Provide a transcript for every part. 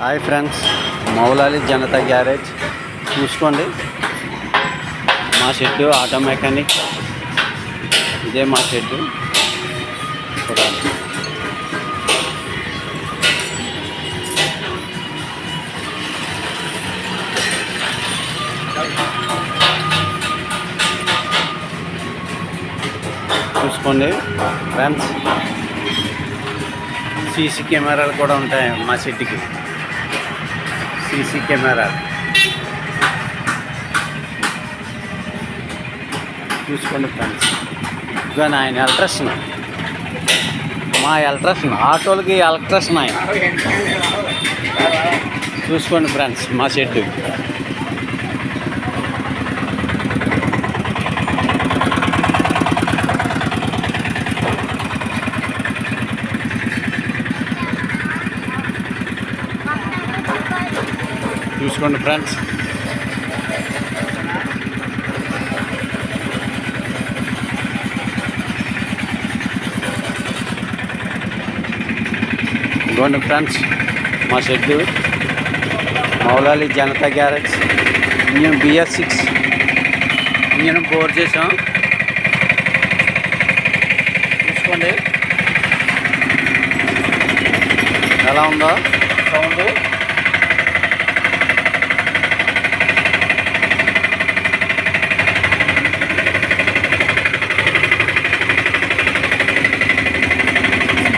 Hi friends, Moula Ali Janata garage చూసుకోండి. మా shed auto mechanic, ఇదే మా షెడ్ చూడాలి. చూసుకోండి ఫ్రెండ్స్, సీసీ కెమెరాలు కూడా ఉంటాయి మా షెడ్కి. సీసీ కెమెరా చూసుకోండి ఫ్రెండ్స్. కానీ ఆయన ఎలక్ట్రిషన్, మా ఎలక్ట్రిషన్ ఆటోలకి ఎలక్ట్రిషన్ ఆయన. చూసుకోండి ఫ్రెండ్స్ మా షెడ్. చూసుకోండి ఫ్రెండ్స్, ఇదిగోండి ఫ్రెండ్స్ మా shed Moula Ali Janata garage. Engine BS6 engine bore చేసాం. చూసుకోండి ఎలా ఉందో సౌండ్.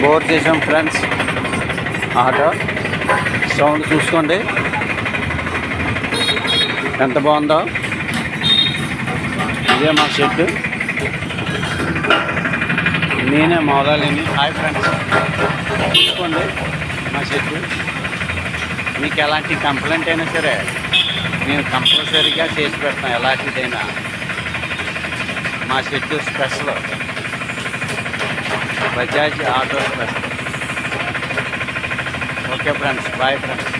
బోర్ చేసాం ఫ్రెండ్స్. ఆటో సౌండ్ చూసుకోండి ఎంత బాగుందో. ఇదే మా షెడ్, నేనే మౌలాలిని. హాయ్ ఫ్రెండ్స్, చూసుకోండి మా షెడ్. మీకు ఎలాంటి కంప్లైంట్ అయినా సరే నేను కంపల్సరీగా చేసి పెడతాను. ఎలాంటిదైనా మా shed special, Bajaj auto special. Okay friends, bye friends.